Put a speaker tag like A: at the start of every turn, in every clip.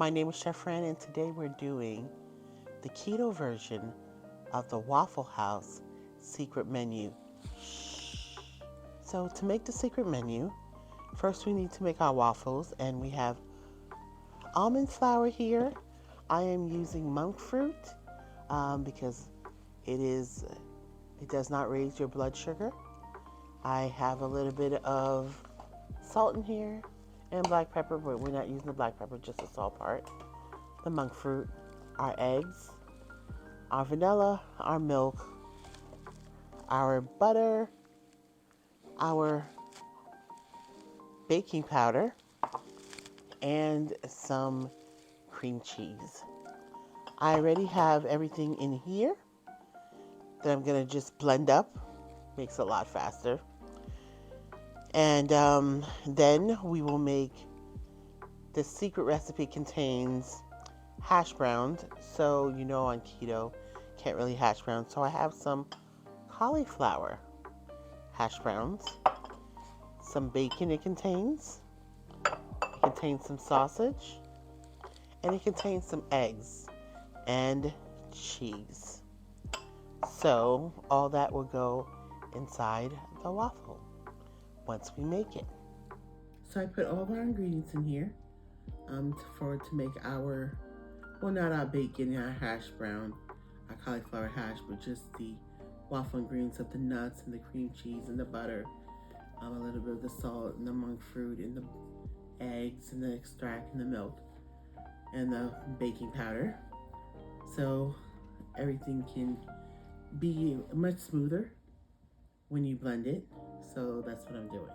A: My name is Chef Fran, and today we're doing the keto version of the Waffle House secret menu. So to make the secret menu, first we need to make our waffles, and we have almond flour here. I am using monk fruit because it does not raise your blood sugar. I have a little bit of salt in here and black pepper, but we're not using the black pepper, just the salt part. The monk fruit, our eggs, our vanilla, our milk, our butter, our baking powder, and some cream cheese. I already have everything in here that I'm gonna just blend up. Makes it a lot faster. And then we will make, the secret recipe contains hash browns. So you know on keto, can't really hash browns. So I have some cauliflower hash browns, some bacon it contains some sausage, and it contains some eggs and cheese. So all that will go inside the waffle once we make it. So I put all of our ingredients in here to make our, well, not our bacon, our hash brown, our cauliflower hash, but just the waffle ingredients of the nuts and the cream cheese and the butter, a little bit of the salt and the monk fruit and the eggs and the extract and the milk and the baking powder. So everything can be much smoother when you blend it. So that's what I'm doing.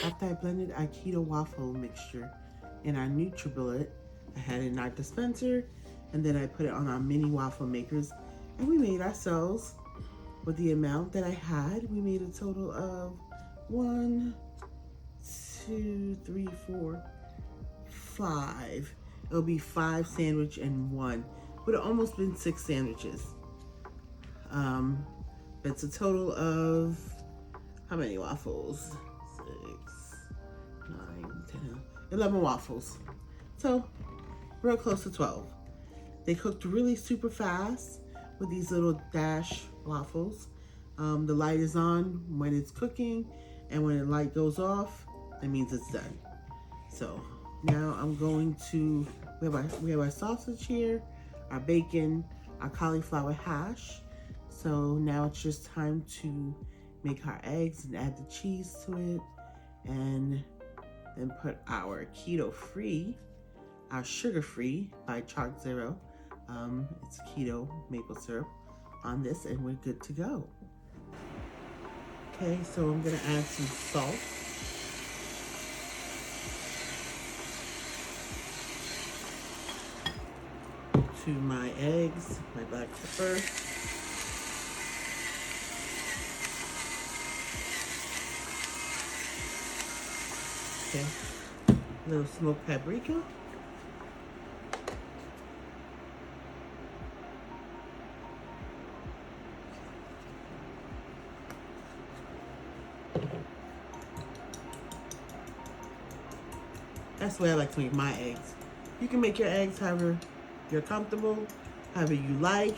A: After I blended our keto waffle mixture in our NutriBullet, I had it in our dispenser, and then I put it on our mini waffle makers, and we made ourselves, with the amount that I had, we made a total of 1, 2, 3, 4, 5. It'll be 5 sandwich and 1. Would have almost been 6 sandwiches. It's a total of, how many waffles? 6, 9, 10, 11 waffles. So, real close to 12. They cooked really super fast with these little dash waffles. The light is on when it's cooking, and when the light goes off, that means it's done. So now I'm going to, we have our sausage here, our bacon, our cauliflower hash. So now it's just time to make our eggs and add the cheese to it, and then put our keto-free, our sugar-free by Chalk Zero. It's keto maple syrup on this, and we're good to go. Okay, so I'm gonna add some salt. To my eggs, my black pepper. Okay, a little smoked paprika. That's the way I like to make my eggs. You can make your eggs however you're comfortable, however you like.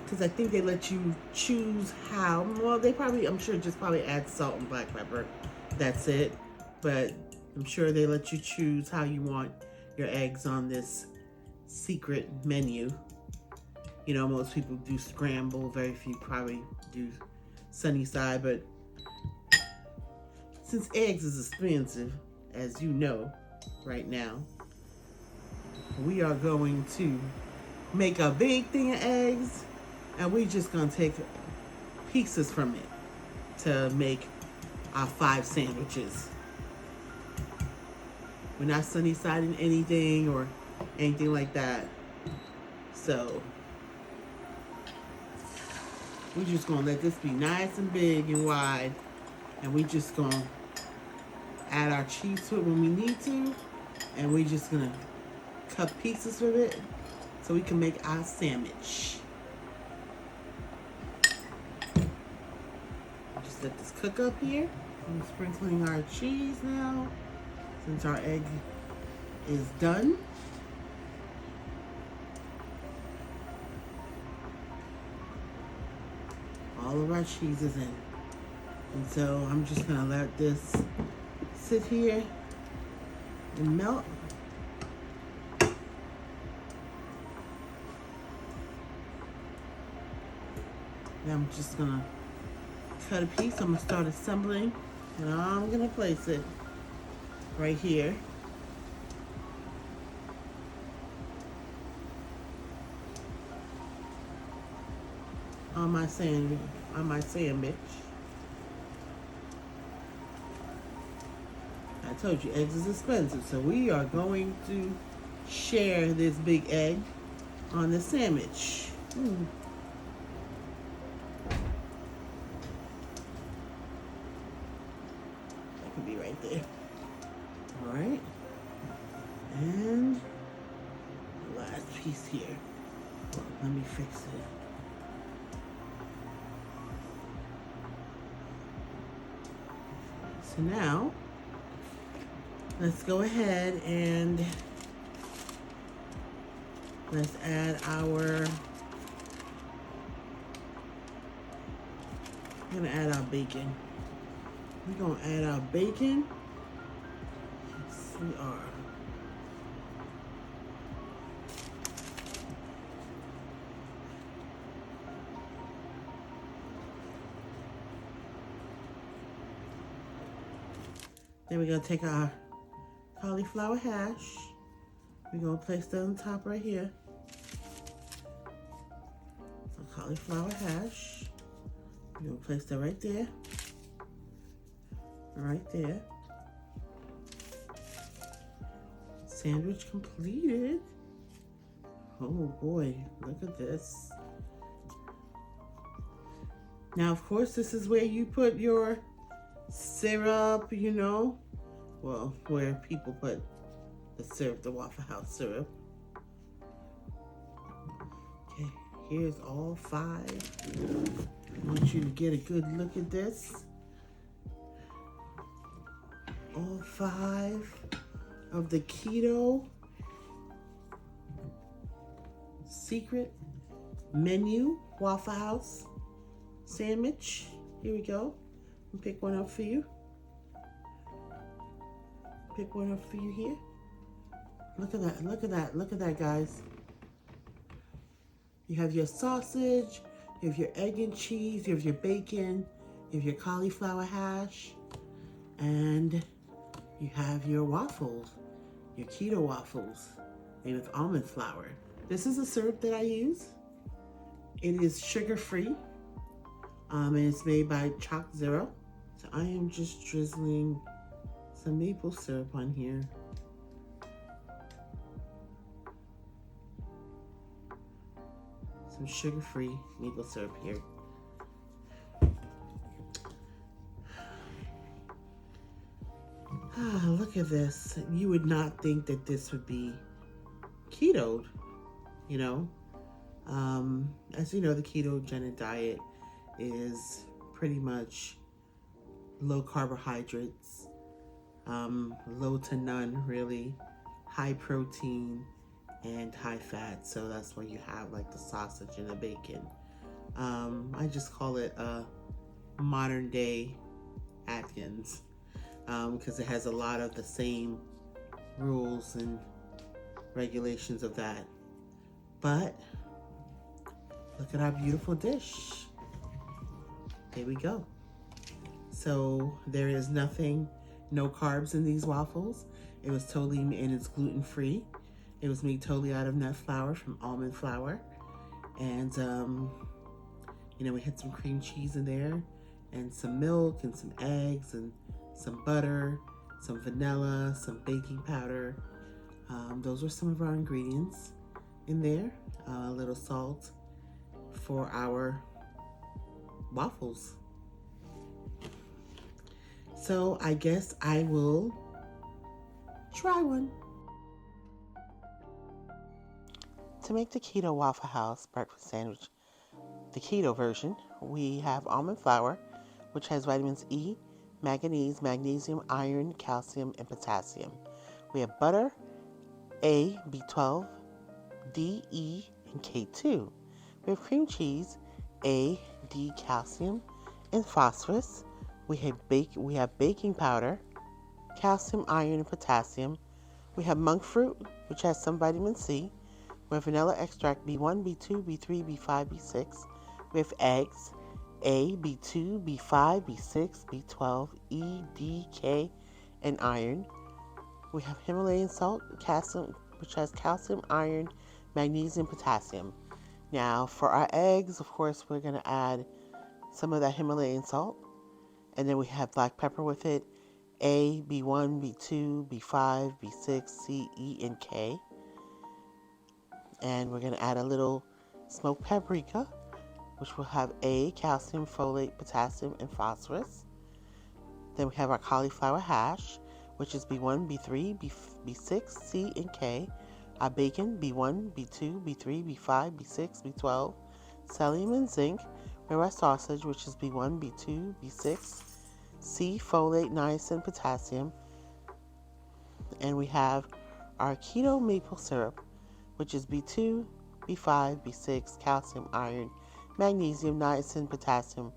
A: Because I think they let you choose how. Well, they probably, I'm sure, just probably add salt and black pepper. That's it. But I'm sure they let you choose how you want your eggs on this secret menu. You know, most people do scramble. Very few probably do sunny side. But since eggs is expensive, as you know, right now, we are going to make a big thing of eggs, and we're just gonna take pieces from it to make our 5 sandwiches. We're not sunny siding anything or anything like that. So we're just gonna let this be nice and big and wide, and we're just gonna add our cheese to it when we need to, and we're just gonna cut pieces of it so we can make our sandwich. Just let this cook up here. I'm sprinkling our cheese now since our egg is done. All of our cheese is in. And so I'm just gonna let this sit here and melt. Now I'm just gonna cut a piece. I'm gonna start assembling, and I'm gonna place it right here. On my sandwich. I told you eggs is expensive, so we are going to share this big egg on the sandwich. That could be right there. All right, and the last piece here. Let me fix it. So now, let's go ahead and let's add our, I'm gonna add our bacon. We're gonna add our bacon. Yes, we are. Then we're gonna take our cauliflower hash. We're gonna place that on top right here. So cauliflower hash. We're gonna place that right there. Right there. Sandwich completed. Oh boy, look at this. Now, of course, this is where you put your syrup, you know. Well, where people put the syrup, the Waffle House syrup. Okay, here's all 5. I want you to get a good look at this. All 5 of the keto secret menu Waffle House sandwich. Here we go. I'll pick one up for you. Pick one up for you here. Look at that, look at that, look at that, guys. You have your sausage, you have your egg and cheese, you have your bacon, you have your cauliflower hash, and you have your waffles, your keto waffles, made with almond flour. This is a syrup that I use. It is sugar-free, and it's made by Chalk Zero. So I am just drizzling some maple syrup on here. Some sugar-free maple syrup here. Ah, look at this. You would not think that this would be ketoed, you know. As you know, the ketogenic diet is pretty much low carbohydrates, low to none really, high protein and high fat. So that's why you have like the sausage and the bacon. I just call it a modern day Atkins, because it has a lot of the same rules and regulations of that. But look at our beautiful dish. Here we go. So there is nothing, no carbs in these waffles. It was totally, and it's gluten-free. It was made totally out of nut flour from almond flour. And, you know, we had some cream cheese in there and some milk and some eggs and some butter, some vanilla, some baking powder. Those were some of our ingredients in there. A little salt for our waffles. So I guess I will try one. To make the Keto Waffle House breakfast sandwich, the keto version, we have almond flour, which has vitamins E, manganese, magnesium, iron, calcium, and potassium. We have butter, A, B12, D, E, and K2. We have cream cheese, A, D, calcium, and phosphorus. We have baking powder, calcium, iron, and potassium. We have monk fruit, which has some vitamin C. We have vanilla extract B1, B2, B3, B5, B6. We have eggs, A, B2, B5, B6, B12, E, D, K, and iron. We have Himalayan salt, calcium, which has calcium, iron, magnesium, potassium. Now, for our eggs, of course, we're going to add some of that Himalayan salt. And then we have black pepper with it, A, B1, B2, B5, B6, C, E, and K. And we're going to add a little smoked paprika, which will have A, calcium, folate, potassium, and phosphorus. Then we have our cauliflower hash, which is B1, B3, B6, C, and K. Our bacon, B1, B2, B3, B5, B6, B12, selenium and zinc. We have our sausage, which is B1, B2, B6, C, folate, niacin, potassium. And we have our keto maple syrup, which is B2, B5, B6, calcium, iron, magnesium, niacin, potassium,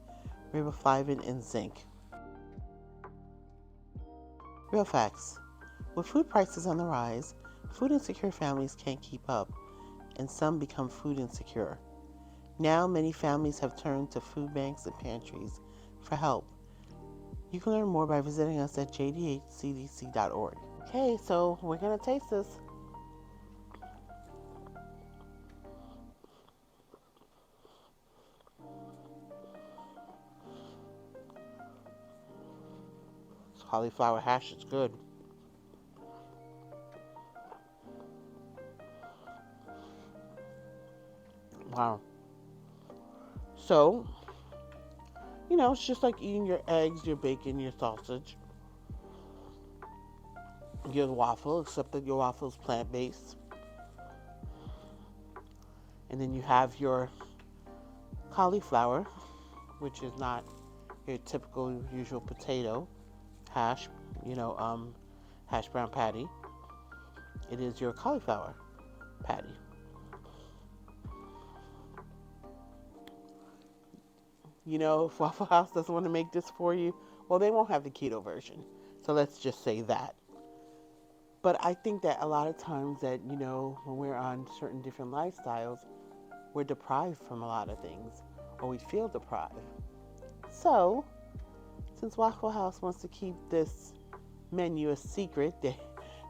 A: riboflavin, and zinc. Real facts. With food prices on the rise, food insecure families can't keep up, and some become food insecure. Now, many families have turned to food banks and pantries for help. You can learn more by visiting us at jdhcdc.org. Okay, so we're going to taste this. This cauliflower hash is good. Wow. So, it's just like eating your eggs, your bacon, your sausage, your waffle, except that your waffle is plant-based. And then you have your cauliflower, which is not your typical usual potato hash, hash brown patty. It is your cauliflower patty. If Waffle House doesn't want to make this for you, well, they won't have the keto version. So let's just say that. But I think that a lot of times that, when we're on certain different lifestyles, we're deprived from a lot of things, or we feel deprived. So, since Waffle House wants to keep this menu a secret,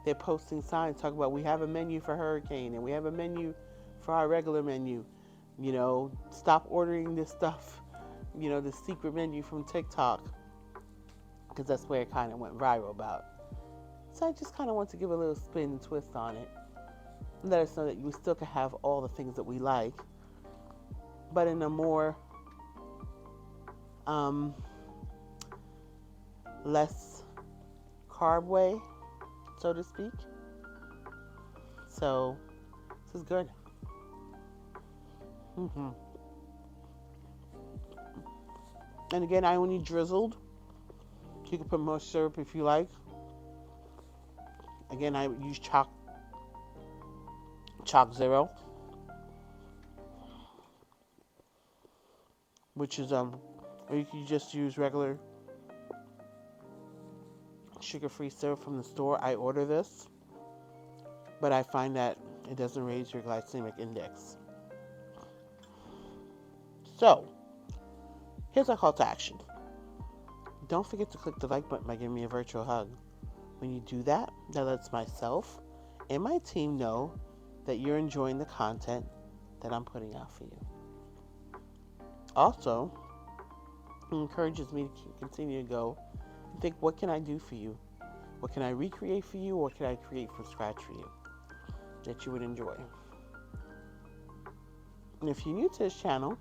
A: they're posting signs talking about we have a menu for Hurricane and we have a menu for our regular menu. Stop ordering this stuff, the secret menu from TikTok, because that's where it kind of went viral about. So I just kind of want to give a little spin and twist on it. Let us know that we still can have all the things that we like, but in a more less carb way, so to speak. So this is good. And again, I only drizzled. You can put more syrup if you like. Again, I use chalk zero, which is or you can just use regular sugar-free syrup from the store. I order this, but I find that it doesn't raise your glycemic index. So, here's our call to action. Don't forget to click the like button by giving me a virtual hug. When you do that, that lets myself and my team know that you're enjoying the content that I'm putting out for you. Also, it encourages me to continue to go and think, what can I do for you? What can I recreate for you? Or what can I create from scratch for you that you would enjoy? And if you're new to this channel,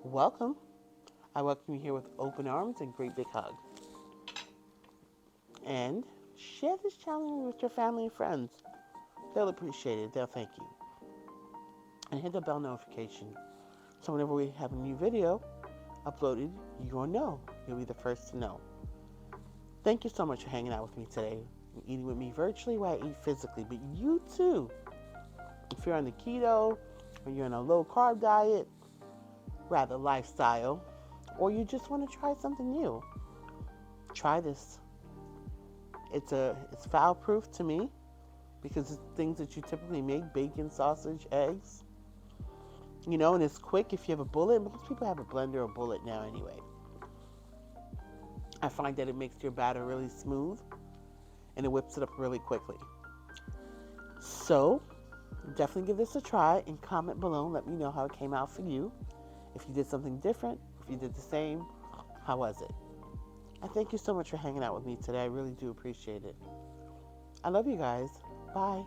A: welcome. I welcome you here with open arms and great big hug. And share this channel with your family and friends. They'll appreciate it. They'll thank you. And hit the bell notification so whenever we have a new video, uploaded, you're going to know. You'll be the first to know. Thank you so much for hanging out with me today. Eating with me virtually while I eat physically. But you too, if you're on the keto or you're on a low carb diet, rather lifestyle, or you just want to try something new, try this. It's foul proof to me because it's things that you typically make: bacon, sausage, eggs. And it's quick if you have a bullet. Most people have a blender or bullet now anyway. I find that it makes your batter really smooth and it whips it up really quickly. So definitely give this a try and comment below and let me know how it came out for you. If you did something different, if you did the same, how was it? I thank you so much for hanging out with me today. I really do appreciate it. I love you guys. Bye.